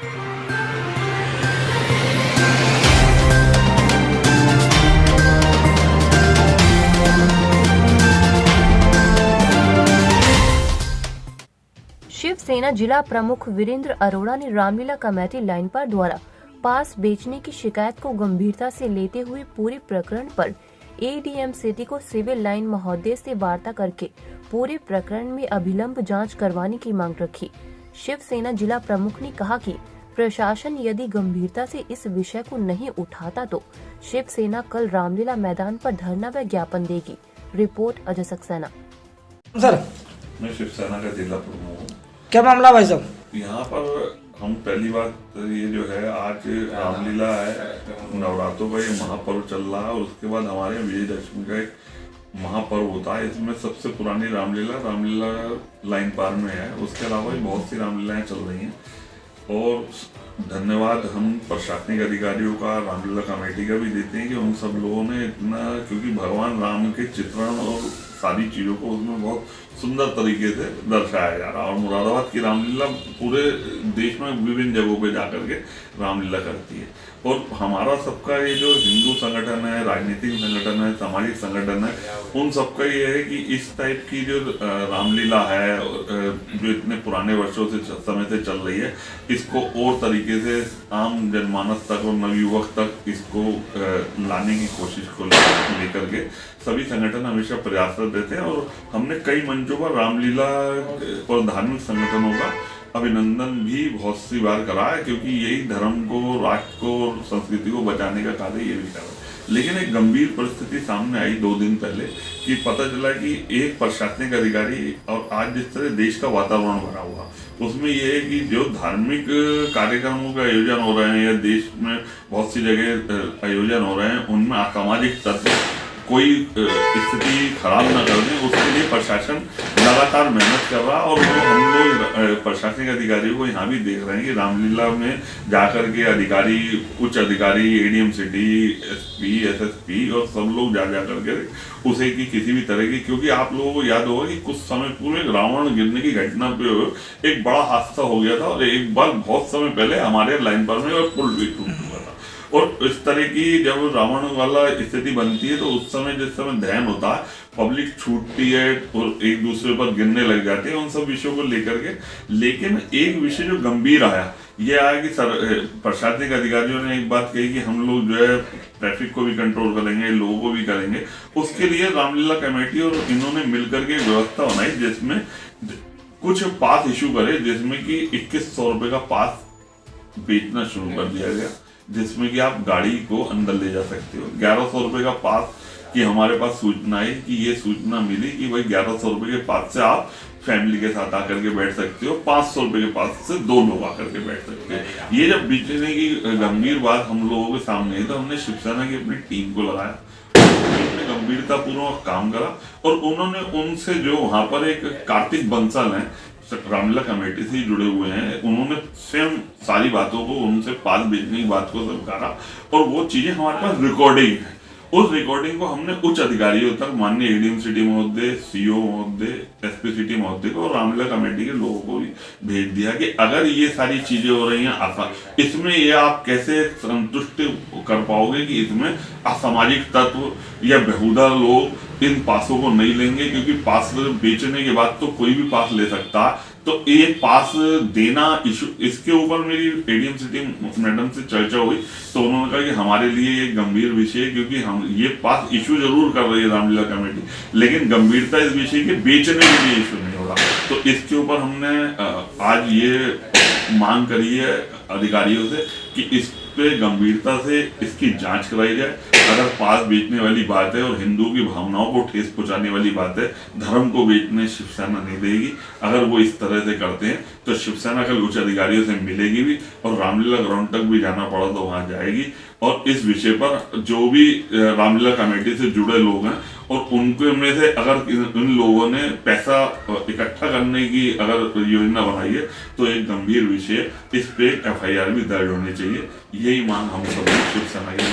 शिवसेना जिला प्रमुख वीरेंद्र अरोड़ा ने रामलीला कमेटी लाइन पर द्वारा पास बेचने की शिकायत को गंभीरता से लेते हुए पूरे प्रकरण पर एडीएम सिटी को सिविल लाइन महोदय से वार्ता करके पूरे प्रकरण में अभिलंब जांच करवाने की मांग रखी। शिवसेना जिला प्रमुख ने कहा कि प्रशासन यदि गंभीरता से इस विषय को नहीं उठाता तो शिवसेना कल रामलीला मैदान पर धरना व ज्ञापन देगी। रिपोर्ट अजय सक्सेना। सर, मैं शिवसेना का जिला प्रमुख हूँ। क्या मामला भाई साहब? यहाँ पर हम पहली बात ये जो है, आज रामलीला है, नवरात्रों का ये महापर्व चल रहा है और उसके बाद हमारे विजयदशमी का एक महापर्व होता है। इसमें सबसे पुरानी रामलीला लाइन पार में है। उसके अलावा भी बहुत सी रामलीलाएं चल रही हैं और धन्यवाद हम प्रशासनिक अधिकारियों का, रामलीला कमेटी का भी देते हैं कि उन सब लोगों ने इतना, क्योंकि भगवान राम के चित्रण और सारी चीज़ों को उसमें बहुत सुंदर तरीके से दर्शाया जा रहा है। और मुरादाबाद की रामलीला पूरे देश में विभिन्न जगहों पे जाकर के रामलीला करती है। और हमारा सबका ये जो हिंदू संगठन है, राजनीतिक संगठन है, सामाजिक संगठन है, उन सबका ये है कि इस टाइप की जो रामलीला है जो इतने पुराने वर्षों से समय से चल रही है, इसको और तरीके से आम जनमानस तक और नवयुवक तक इसको लाने की कोशिश को लेकर के सभी संगठन हमेशा प्रयासरत रहते हैं। और हमने कई मंचों पर रामलीला और धार्मिक संगठनों का अभिनंदन भी बहुत सी बार करा है, क्योंकि यही धर्म को, राष्ट्र को, संस्कृति को बचाने का कार्य ये भी कर रहा है। लेकिन एक गंभीर परिस्थिति सामने आई 2 दिन पहले कि पता चला कि एक प्रशासनिक अधिकारी, और आज जिस तरह देश का वातावरण बना हुआ उसमें यह है कि जो धार्मिक कार्यक्रमों का आयोजन हो रहे हैं या देश में बहुत सी जगह आयोजन हो रहे हैं, उनमें असामाजिक तत्व कोई स्थिति खराब न कर दें, उसके लिए प्रशासन लगातार मेहनत कर रहा है। और वो हम लोग प्रशासनिक अधिकारियों को यहाँ भी देख रहे हैं कि रामलीला में जाकर के अधिकारी, उच्च अधिकारी, एडीएम सिटी, एसपी, एसएसपी और सब लोग जा करके उसे की किसी भी तरह की, क्योंकि आप लोगों को याद होगा कि कुछ समय पूर्व रावण गिरने की घटना पे एक बड़ा हादसा हो गया था और एक बार बहुत समय पहले हमारे लाइन पर में पुल भी टूट चुका था। और इस तरह की जब रावण वाला स्थिति बनती है तो उस समय जिस समय दहन होता है, पब्लिक छूटती है और एक दूसरे पर गिरने लग जाते हैं, उन सब विषयों को लेकर के। लेकिन एक विषय जो गंभीर आया, ये आया कि प्रशासनिक अधिकारियों ने एक बात कही कि हम लोग जो है ट्रैफिक को भी कंट्रोल करेंगे, लोगों को भी करेंगे। उसके लिए रामलीला कमेटी और इन्होंने मिलकर के व्यवस्था बनाई जिसमें कुछ पास इशू करे, जिसमें कि 2100 रुपए का पास बेचना शुरू कर दिया गया, जिसमें कि आप गाड़ी को अंदर ले जा सकते हो। 1100 रुपए का पास की हमारे पास सूचना है कि ये सूचना मिली कि भाई 1100 रुपए के पास से आप फैमिली के साथ आकर के बैठ सकते हो, 500 रुपए के पास से 2 लोग आकर के बैठ सकते हो। ये जब बेचने की गंभीर बात हम लोगों के सामने है तो हमने शिवसेना की अपनी टीम को लगाया, उन्होंने गंभीरता पूर्वक काम करा और उन्होंने उनसे जो वहां पर एक कार्तिक बंसल है, रामलीला कमेटी से जुड़े हुए हैं, उन्होंने स्वयं सारी बातों को, उनसे पास भेजने की बात को स्वीकारा और वो चीजें हमारे पास रिकॉर्डिंग है। उस रिकॉर्डिंग को हमने उच्च अधिकारियों तक, माननीय एडीएम सिटी महोदय, सीओ महोदय, एसपी सिटी महोदय को और रामलीला कमेटी के लोगों को भी भेज दिया कि अगर ये सारी चीजें हो रही हैं आसान, इसमें ये आप कैसे संतुष्ट कर पाओगे कि इसमें असामाजिक तत्व या बेहुदा लोग इन पासों को नहीं लेंगे, क्योंकि पास बेचने के बाद तो कोई भी पास ले सकता है। तो एक पास देना इशू, इसके ऊपर मेरी एडीएम सिटी मैडम से चर्चा हुई तो उन्होंने कहा कि हमारे लिए एक गंभीर विषय है, क्योंकि हम ये पास इशू जरूर कर रही है रामलीला कमेटी, लेकिन गंभीरता इस विषय के बेचने के लिए इशू नहीं होगा। तो इसके ऊपर हमने आज ये मांग करी है अधिकारियों से कि इस पे गंभीरता से इसकी जांच कराई जाए। अगर पास बेचने वाली बात है और हिंदू की भावनाओं को ठेस पहुंचाने वाली बात है, धर्म को बेचने शिवसेना नहीं देगी। अगर वो इस तरह से करते हैं तो शिवसेना कल उच्च अधिकारियों से मिलेगी भी और रामलीला ग्राउंड तक भी जाना पड़ा तो वहां जाएगी और इस विषय पर जो भी रामलीला कमेटी से जुड़े लोग हैं और उनके में से अगर इन लोगों ने पैसा इकट्ठा करने की अगर योजना बनाई है तो एक गंभीर विषय, इस पे FIR भी दर्ज होनी चाहिए। यही मांग हम सब शिवसेना की